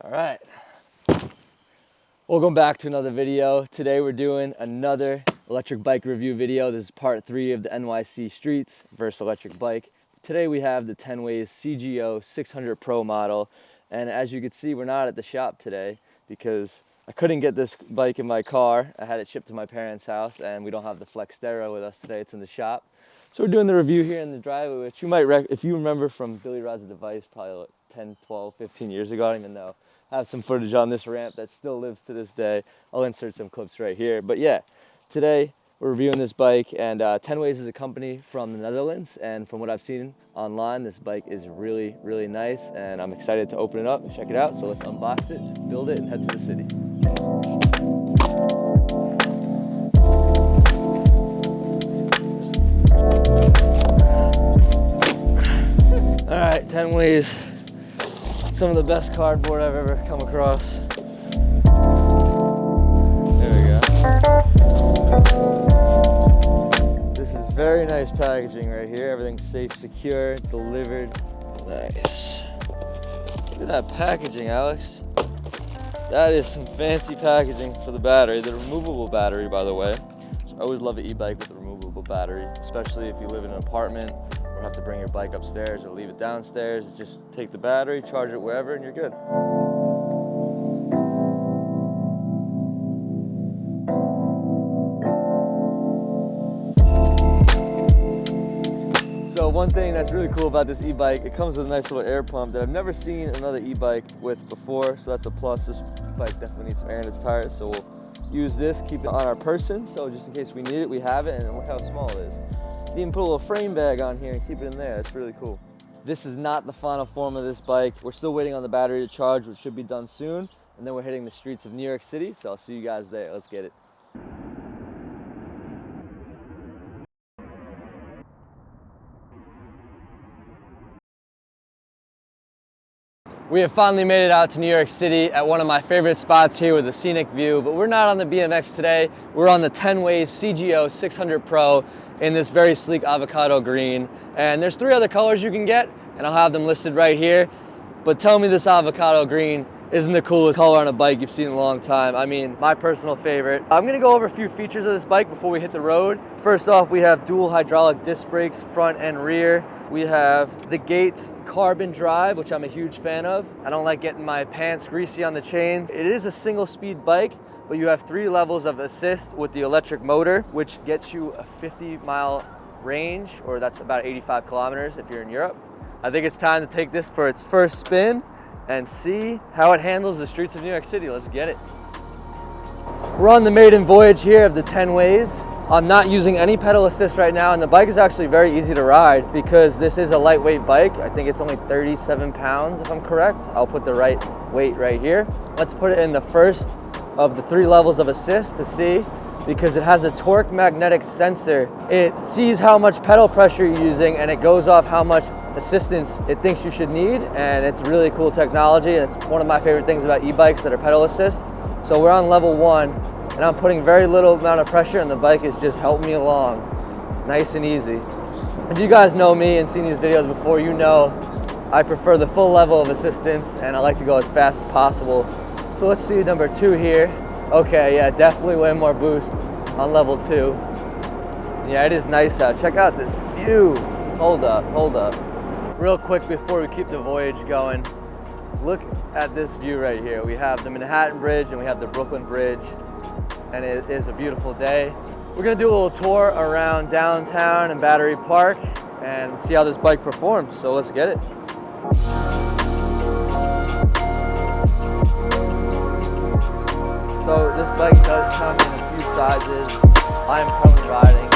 All right, welcome back to another video. Today we're doing another electric bike review video. This is part 3 of the NYC streets versus electric bike. Today we have the TENWAYS CGO600 Pro model, and as you can see, we're not at the shop today because I couldn't get this bike in my car. I had it shipped to my parents' house, and we don't have the Flex Stereo with us today. It's in the shop. So we're doing the review here in the driveway, which you might, if you remember from Billy Rod's Device, probably like 10, 12, 15 years ago, I don't even know. I have some footage on this ramp that still lives to this day. I'll insert some clips right here. But yeah, today we're reviewing this bike, and TENWAYS is a company from the Netherlands, and from what I've seen online, this bike is really, really nice, and I'm excited to open it up and check it out. So let's unbox it, build it, and head to the city. All right, TENWAYS. Some of the best cardboard I've ever come across. There we go. This is very nice packaging right here. Everything's safe, secure, delivered. Nice. Look at that packaging, Alex. That is some fancy packaging for the battery. The removable battery, by the way. So I always love an e-bike with a removable battery, especially if you live in an apartment or have to bring your bike upstairs or leave it downstairs. Just take the battery, charge it wherever, and you're good. So one thing that's really cool about this e-bike, it comes with a nice little air pump that I've never seen another e-bike with before, so that's a plus. This bike definitely needs some air in its tires, so we'll use this, keep it on our person, so just in case we need it, we have it, and look how small it is. You can put a little frame bag on here and keep it in there. It's really cool. This is not the final form of this bike. We're still waiting on the battery to charge, which should be done soon, and then we're hitting the streets of New York City, so I'll see you guys there. Let's get it. We have finally made it out to New York City at one of my favorite spots here with a scenic view, but we're not on the BMX today. We're on the TENWAYS CGO600 Pro in this very sleek avocado green. And there's 3 other colors you can get, and I'll have them listed right here. But tell me this avocado green isn't the coolest color on a bike you've seen in a long time. I mean, my personal favorite. I'm gonna go over a few features of this bike before we hit the road. First off, we have dual hydraulic disc brakes, front and rear. We have the Gates carbon drive, which I'm a huge fan of. I don't like getting my pants greasy on the chains. It is a single speed bike, but you have 3 levels of assist with the electric motor, which gets you a 50-mile range, or that's about 85 kilometers if you're in Europe. I think it's time to take this for its first spin and see how it handles the streets of New York City. Let's get it. We're on the maiden voyage here of the TENWAYS. I'm not using any pedal assist right now, and the bike is actually very easy to ride because this is a lightweight bike. I think it's only 37 pounds if I'm correct. I'll put the right weight right here. Let's put it in the first of the 3 levels of assist to see, because it has a torque magnetic sensor. It sees how much pedal pressure you're using, and it goes off how much assistance it thinks you should need, and it's really cool technology, and it's one of my favorite things about e-bikes that are pedal assist. So we're on level 1, and I'm putting very little amount of pressure, and the bike is just helping me along, nice and easy. If you guys know me and seen these videos before, you know I prefer the full level of assistance, and I like to go as fast as possible. So let's see number 2 here. Okay, yeah, definitely way more boost on level 2. Yeah, it is nice out. Check out this view. Hold up. Real quick before we keep the voyage going, look at this view right here. We have the Manhattan Bridge and we have the Brooklyn Bridge, and it is a beautiful day. We're gonna do a little tour around downtown and Battery Park and see how this bike performs, so let's get it. So this bike does come in a few sizes. I am currently riding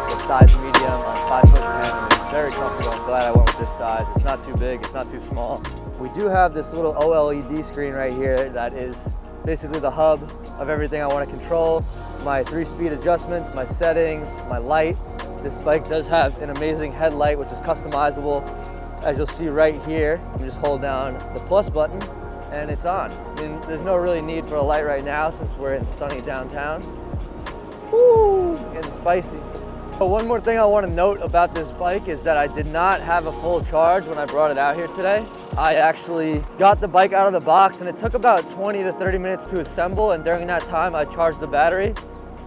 the size medium. I'm 5'10", and it's very comfortable. I'm glad I went with this size. It's not too big, it's not too small. We do have this little OLED screen right here that is basically the hub of everything I want to control. My 3-speed adjustments, my settings, my light. This bike does have an amazing headlight, which is customizable. As you'll see right here, you just hold down the plus button and it's on. I mean, there's no really need for a light right now since we're in sunny downtown. Woo, getting spicy. But one more thing I want to note about this bike is that I did not have a full charge when I brought it out here today. I actually got the bike out of the box and it took about 20 to 30 minutes to assemble, and during that time I charged the battery.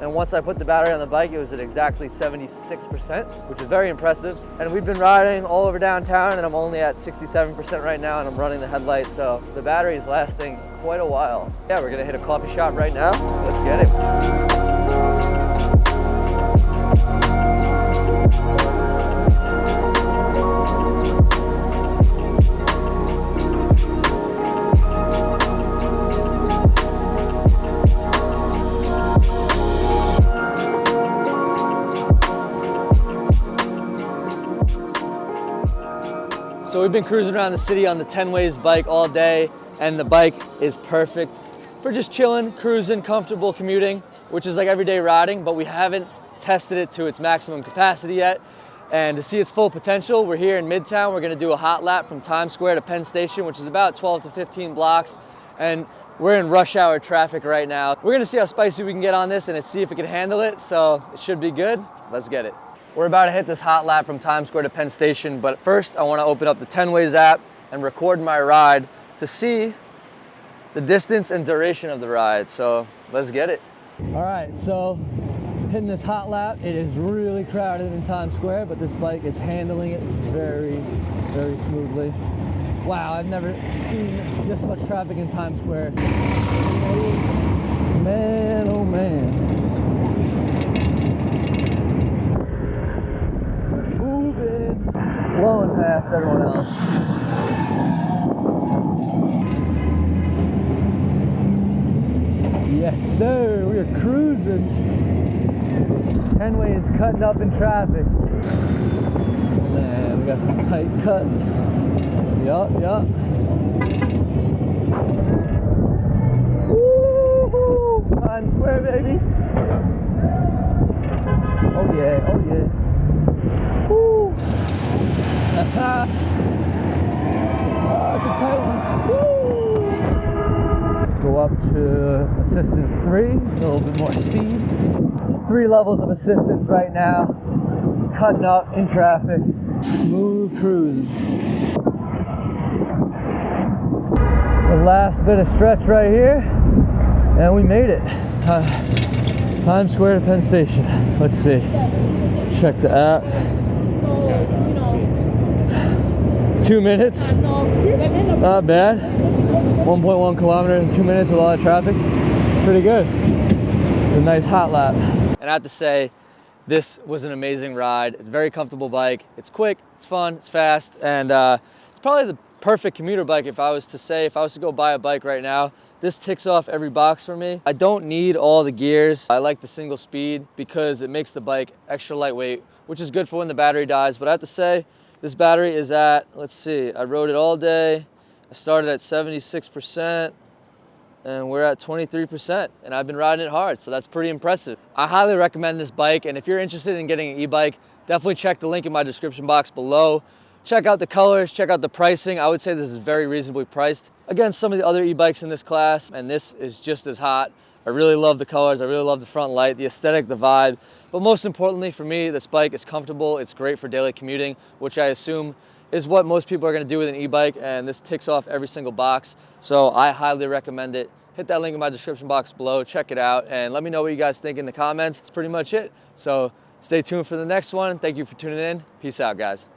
And once I put the battery on the bike, it was at exactly 76%, which is very impressive. And we've been riding all over downtown and I'm only at 67% right now, and I'm running the headlights, so the battery is lasting quite a while. Yeah, we're gonna hit a coffee shop right now. Let's get it. So we've been cruising around the city on the TENWAYS bike all day, and the bike is perfect for just chilling, cruising, comfortable commuting, which is like everyday riding, but we haven't tested it to its maximum capacity yet. And to see its full potential, we're here in Midtown. We're gonna do a hot lap from Times Square to Penn Station, which is about 12 to 15 blocks. And we're in rush hour traffic right now. We're gonna see how spicy we can get on this and see if it can handle it. So it should be good. Let's get it. We're about to hit this hot lap from Times Square to Penn Station, but first I want to open up the TENWAYS app and record my ride to see the distance and duration of the ride. So let's get it. All right, so hitting this hot lap. It is really crowded in Times Square, but this bike is handling it very, very smoothly. Wow, I've never seen this much traffic in Times Square. Man, oh man. Blowing past everyone else. Yes, sir, we are cruising. TENWAYS is cutting up in traffic. Man, we got some tight cuts. Yup. Woo-hoo! Times Square, baby. Oh yeah. Woo! Oh, it's a tight one. Woo! Go up to assistance 3, a little bit more speed. 3 levels of assistance right now. Cutting up in traffic. Smooth cruising. The last bit of stretch right here, and we made it. Times Square to Penn Station. Let's see. Check the app. 2 minutes. Not bad. 1.1 kilometers in 2 minutes with all that traffic. Pretty good. It's a nice hot lap. And I have to say, this was an amazing ride. It's a very comfortable bike. It's quick, it's fun, it's fast, and it's probably the perfect commuter bike. If I was to go buy a bike right now, this ticks off every box for me. I don't need all the gears. I like the single speed because it makes the bike extra lightweight, which is good for when the battery dies. But I have to say, this battery is at, let's see, I rode it all day. I started at 76% and we're at 23%, and I've been riding it hard, so that's pretty impressive. I highly recommend this bike, and if you're interested in getting an e-bike, definitely check the link in my description box below. Check out the colors, check out the pricing. I would say this is very reasonably priced against some of the other e-bikes in this class, and this is just as hot. I really love the colors, I really love the front light, the aesthetic, the vibe. But most importantly for me, this bike is comfortable, it's great for daily commuting, which I assume is what most people are gonna do with an e-bike, and this ticks off every single box. So I highly recommend it. Hit that link in my description box below, check it out, and let me know what you guys think in the comments. That's pretty much it. So stay tuned for the next one. Thank you for tuning in. Peace out, guys.